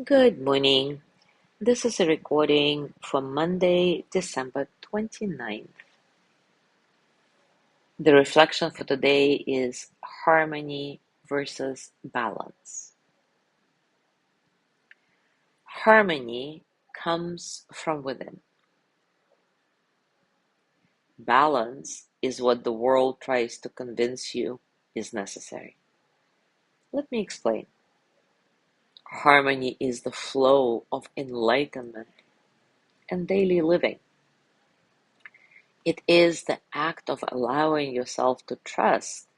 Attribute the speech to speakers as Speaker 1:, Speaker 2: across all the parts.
Speaker 1: Good morning. This is a recording from Monday, December 29th. The reflection for today is harmony versus balance. Harmony comes from within. Balance is what the world tries to convince you is necessary. Let me explain. Harmony is the flow of enlightenment and daily living. It is the act of allowing yourself to trust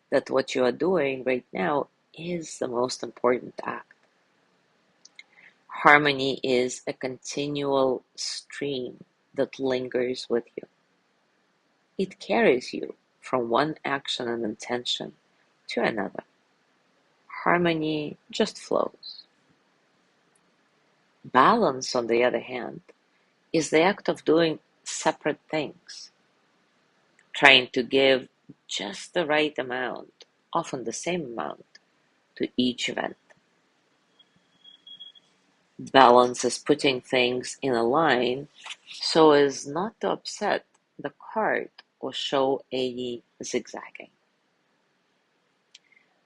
Speaker 1: that what you are doing right now is the most important act. Harmony is a continual stream that lingers with you. It carries you from one action and intention to another. Harmony just flows. Balance, on the other hand, is the act of doing separate things, trying to give just the right amount, often the same amount, to each event. Balance is putting things in a line so as not to upset the cart or show any zigzagging.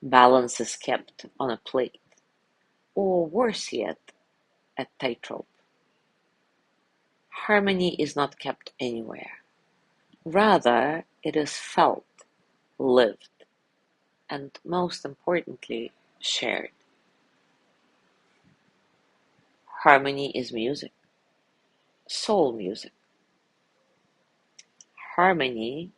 Speaker 1: Balance is kept on a plate, or worse yet, a tightrope. Harmony is not kept anywhere. Rather, it is felt, lived, and most importantly, shared. Harmony is music, soul music. Harmony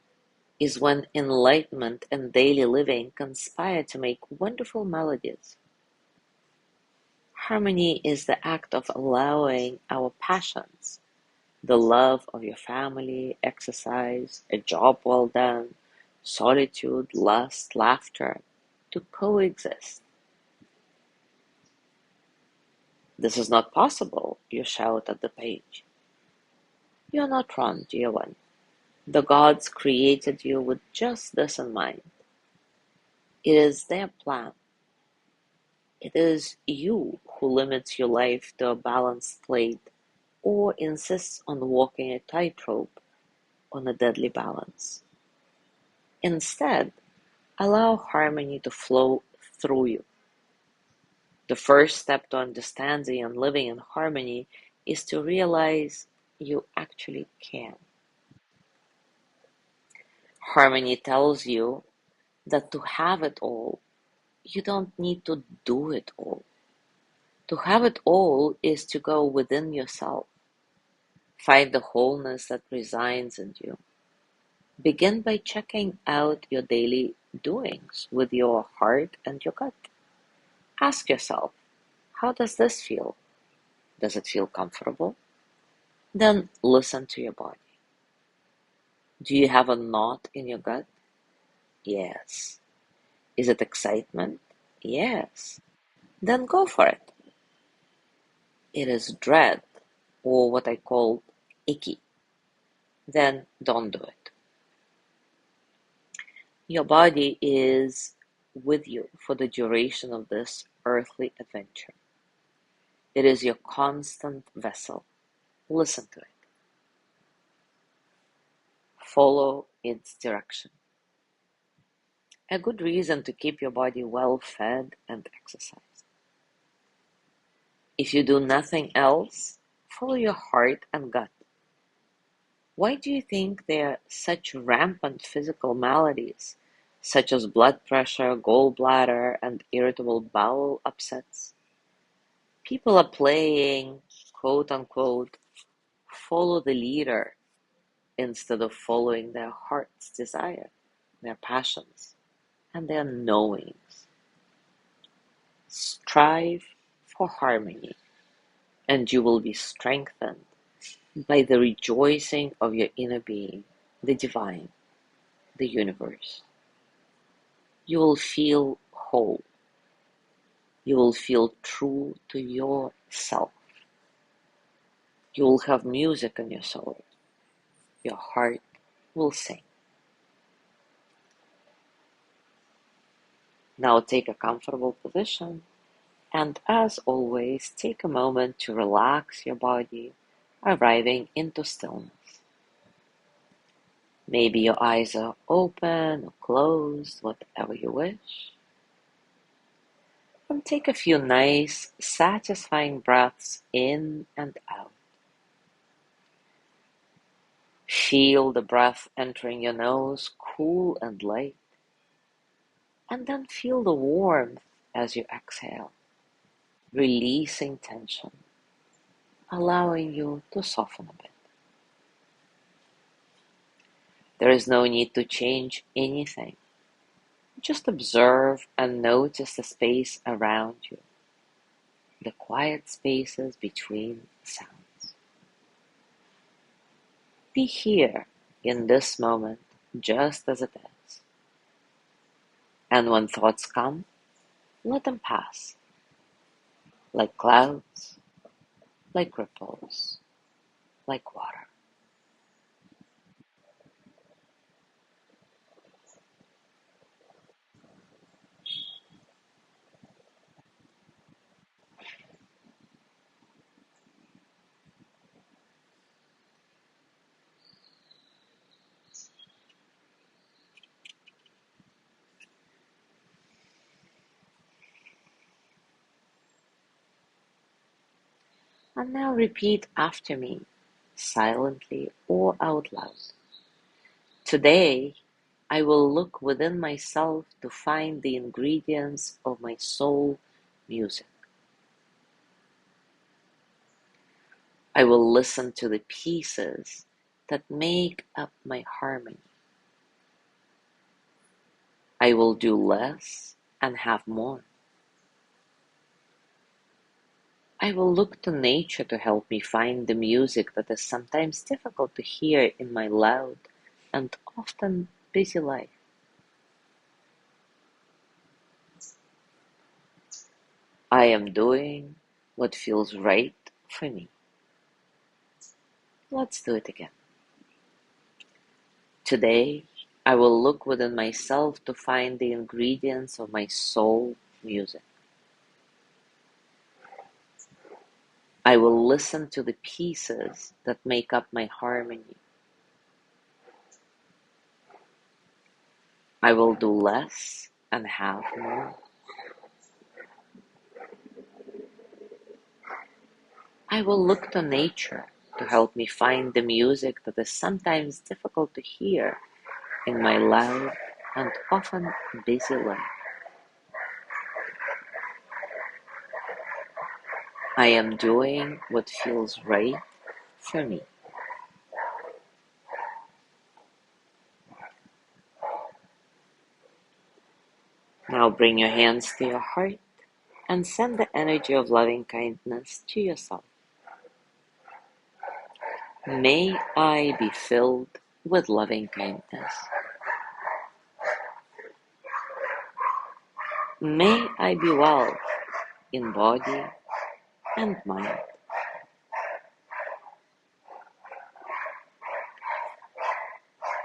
Speaker 1: is when enlightenment and daily living conspire to make wonderful melodies. Harmony is the act of allowing our passions, the love of your family, exercise, a job well done, solitude, lust, laughter, to coexist. This is not possible, you shout at the page. You are not wrong, dear one. The gods created you with just this in mind. It is their plan. It is you who limits your life to a balanced plate or insists on walking a tightrope on a deadly balance. Instead, allow harmony to flow through you. The first step to understanding and living in harmony is to realize you actually can. Harmony tells you that to have it all, you don't need to do it all. To have it all is to go within yourself. Find the wholeness that resides in you. Begin by checking out your daily doings with your heart and your gut. Ask yourself, how does this feel? Does it feel comfortable? Then listen to your body. Do you have a knot in your gut? Yes. Is it excitement? Yes. Then go for it. It is dread, or what I call icky. Then don't do it. Your body is with you for the duration of this earthly adventure. It is your constant vessel. Listen to it. Follow its direction. A good reason to keep your body well fed and exercise. If you do nothing else, follow your heart and gut. Why do you think there are such rampant physical maladies, such as blood pressure, gallbladder, and irritable bowel upsets? People are playing, quote unquote, follow the leader instead of following their heart's desire, their passions, and their knowings. Strive for harmony, and you will be strengthened by the rejoicing of your inner being, the divine, the universe. You will feel whole. You will feel true to yourself. You will have music in your soul. Your heart will sing. Now take a comfortable position And as always, take a moment to relax your body, arriving into stillness. Maybe your eyes are open or closed, whatever you wish. And take a few nice, satisfying breaths in and out. Feel the breath entering your nose, cool and light, and then feel the warmth as you exhale, releasing tension, allowing you to soften a bit. There is no need to change anything. Just observe and notice the space around you, the quiet spaces between sounds. Be here in this moment just as it is. And when thoughts come, let them pass, like clouds, like ripples, like water. And now repeat after me, silently or out loud. Today, I will look within myself to find the ingredients of my soul music. I will listen to the pieces that make up my harmony. I will do less and have more. I will look to nature to help me find the music that is sometimes difficult to hear in my loud and often busy life. I am doing what feels right for me. Let's do it again. Today, I will look within myself to find the ingredients of my soul music. I will listen to the pieces that make up my harmony. I will do less and have more. I will look to nature to help me find the music that is sometimes difficult to hear in my loud and often busy life. I am doing what feels right for me. Now bring your hands to your heart and send the energy of loving kindness to yourself. May I be filled with loving kindness. May I be well in body and mind.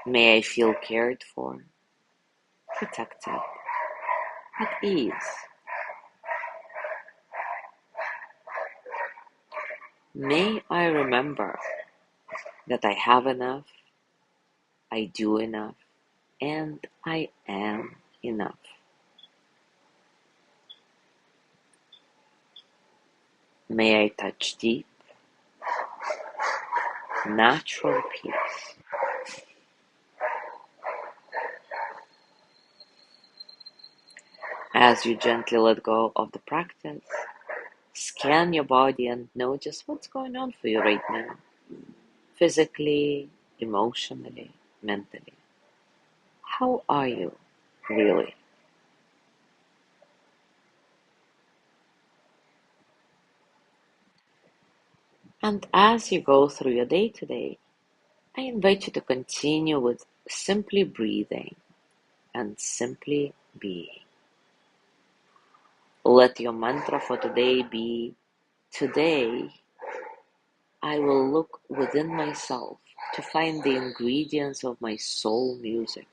Speaker 1: May I feel cared for, protected, at ease. May I remember that I have enough, I do enough, and I am enough. May I touch deep, natural peace. As you gently let go of the practice, scan your body and notice what's going on for you right now, physically, emotionally, mentally. How are you, really? And as you go through your day today, I invite you to continue with simply breathing and simply being. Let your mantra for today be, today I will look within myself to find the ingredients of my soul music.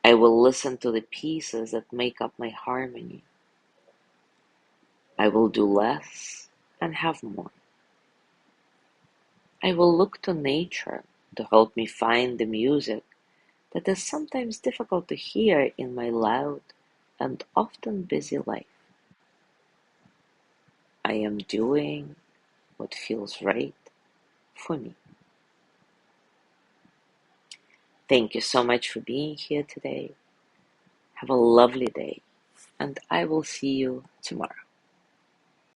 Speaker 1: I will listen to the pieces that make up my harmony. I will do less and have more. I will look to nature to help me find the music that is sometimes difficult to hear in my loud and often busy life. I am doing what feels right for me. Thank you so much for being here today. Have a lovely day, and I will see you tomorrow.